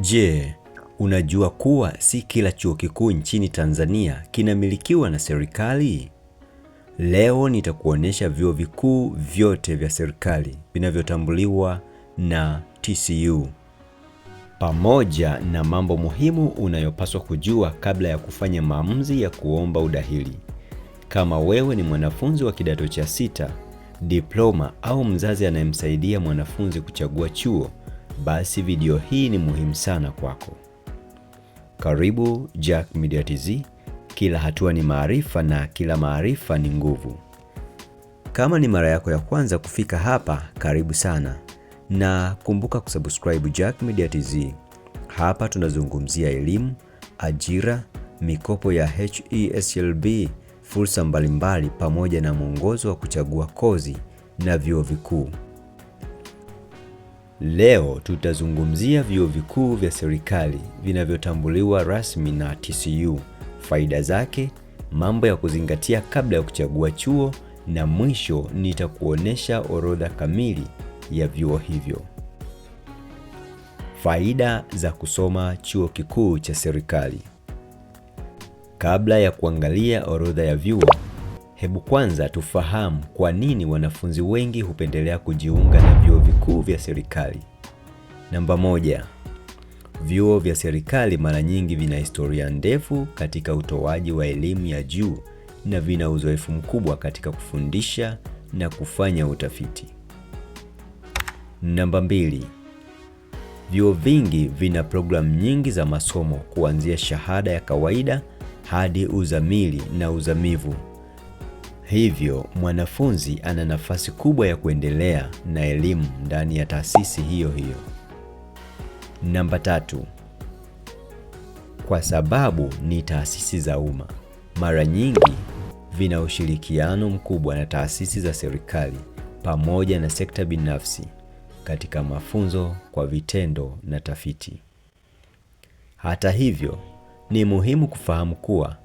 Je, unajua kuwa si kila chuo kikuu nchini Tanzania kinamilikiwa na serikali? Leo nitakuonyesha vyuo vikuu vyote vya serikali vinavyotambuliwa na TCU, pamoja na mambo muhimu unayopaswa kujua kabla ya kufanya maamuzi ya kuomba udahili. Kama wewe ni mwanafunzi wa kidato cha 6, diploma au mzazi anayemsaidia mwanafunzi kuchagua chuo, basi video hii ni muhimu sana kwako. Karibu Jack Media TZ, kila hatua ni maarifa na kila maarifa ni nguvu. Kama ni mara yako ya kwanza kufika hapa, karibu sana. Na kumbuka kusubscribe Jack Media TZ. Hapa tunazungumzia elimu, ajira, mikopo ya HESLB, fursa mbalimbali pamoja na mwongozo wa kuchagua kozi na vyuo vikuu. Leo tutazungumzia vyuo vikuu vya serikali vinavyotambuliwa rasmi na TCU, faida zake, mambo ya kuzingatia kabla ya kuchagua chuo, na mwisho nitakuonesha orodha kamili ya vyuo hivyo. Faida za kusoma chuo kikuu cha serikali. Kabla ya kuangalia orodha ya vyuo, hebu kwanza tufahamu kwa nini wanafunzi wengi hupendelea kujiunga na vyuo vikuu vya serikali. Namba 1. Vyuo vya serikali mara nyingi vina historia ndefu katika utoaji wa elimu ya juu na vina uzoefu mkubwa katika kufundisha na kufanya utafiti. Namba 2. Vyuo vingi vina programu nyingi za masomo kuanzia shahada ya kawaida hadi uzamili na uzamivu. Hivyo, mwanafunzi ana nafasi kubwa ya kuendelea na elimu ndani ya taasisi hiyo hiyo. Namba 3. Kwa sababu ni taasisi za umma, mara nyingi vina ushirikiano mkubwa na taasisi za serikali pamoja na sekta binafsi katika mafunzo kwa vitendo na tafiti. Hata hivyo, ni muhimu kufahamu kuwa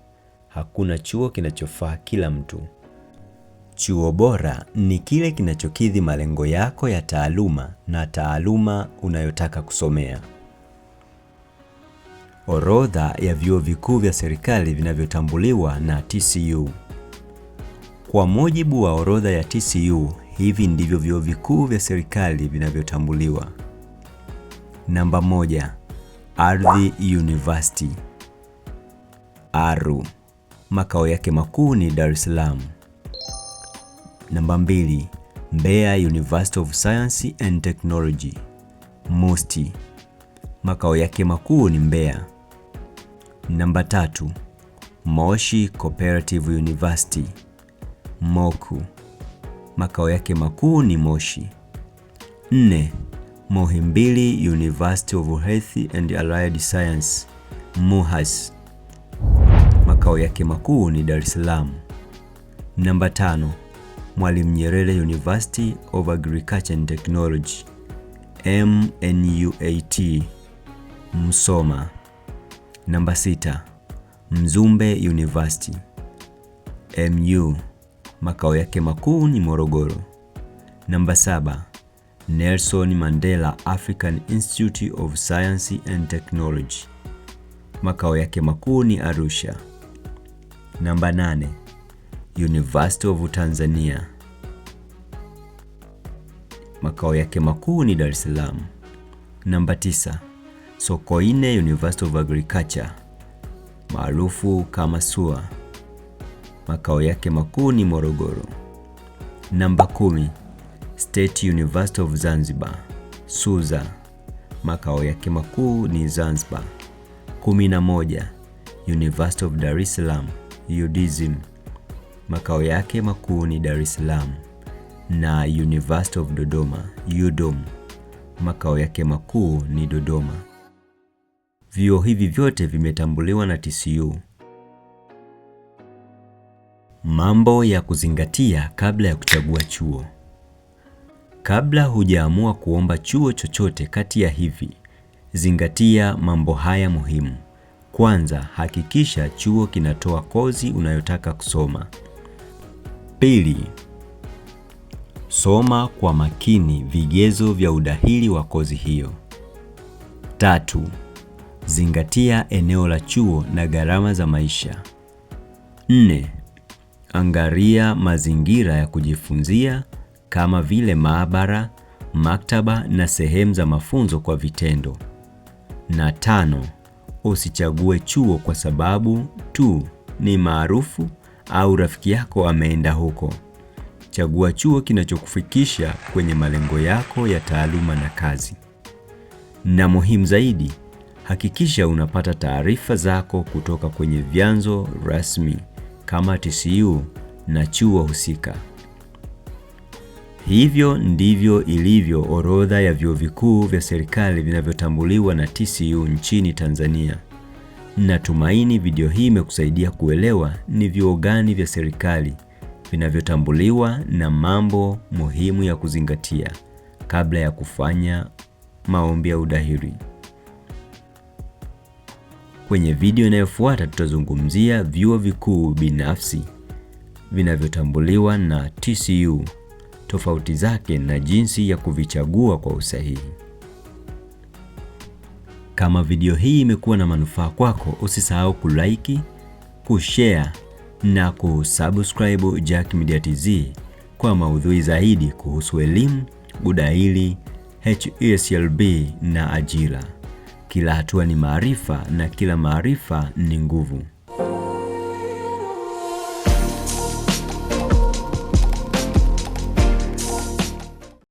hakuna chuo kinachofaa kila mtu. Chuo bora ni kile kinachokidhi malengo yako ya taaluma na taaluma unayotaka kusomea. Orodha ya vyuo vikuu vya serikali vinavyotambuliwa na TCU. Kwa mujibu wa orodha ya TCU, hivi ndivyo vyuo vikuu vya serikali vinavyotambuliwa. Namba 1. Ardhi University ARU, makao yake makuu ni Dar es Salaam. Namba 2. Mbeya University of Science and Technology MUST, makao yake makuu ni Mbeya. Namba 3. Moshi Cooperative University MOCU, makao yake makuu ni Moshi. 4. Muhimbili University of Health and Allied Science MUHAS, makao yake makuu ni Dar es Salaam. Namba 5. Mwalimu Nyerere University of Agriculture and Technology MNUAT Msoma. Namba 6. Mzumbe University MU, makao yake makuu ni Morogoro. Namba 7. Nelson Mandela African Institute of Science and Technology, makao yake makuu ni Arusha. Namba 8. University of Tanzania, makao yake makuu ni Dar es Salaam. Namba 9. Sokoine University of Agriculture maarufu kama SUA, makao yake makuu ni Morogoro. Namba 10. State University of Zanzibar SUZA, makao yake makuu ni Zanzibar. 11. University of Dar es Salaam UDSM, makao yake makuu ni Dar es Salaam. Na University of Dodoma UDOM, makao yake makuu ni Dodoma. Vyuo hivi vyote vimetambuliwa na TCU. Mambo ya kuzingatia kabla ya kuchagua chuo. Kabla hujaamua kuomba chuo chochote kati ya hivi, zingatia mambo haya muhimu. Kwanza, hakikisha chuo kinatoa kozi unayotaka kusoma. 2. Soma kwa makini vigezo vya udahili wa kozi hiyo. 3. Zingatia eneo la chuo na gharama za maisha. 4. Angalia mazingira ya kujifunzia kama vile maabara, maktaba na sehemu za mafunzo kwa vitendo. Na 5. Usichague chuo kwa sababu tu ni maarufu au rafiki yako ameenda huko. Chagua chuo kinachokufikisha kwenye malengo yako ya taaluma na kazi. Na muhimu zaidi, hakikisha unapata taarifa zako kutoka kwenye vyanzo rasmi kama TCU na chuo husika. Hivyo ndivyo ilivyo orodha ya vyuo vikuu vya serikali vinavyotambuliwa na TCU nchini Tanzania. Natumaini video hii imekusaidia kuelewa ni vyuo gani vya serikali vinavyotambuliwa na mambo muhimu ya kuzingatia kabla ya kufanya maombi ya udahili. Kwenye video inayofuata tutazungumzia vyuo vikuu binafsi vinavyotambuliwa na TCU, tofauti zake na jinsi ya kuvichagua kwa usahihi. Kama video hii imekuwa na manufaa kwako, usisahau kulike, kushare na kusubscribe Jack Media TZ kwa maudhui zaidi kuhusu elimu, udahili, HESLB na ajira. Kila hatua ni maarifa na kila maarifa ni nguvu.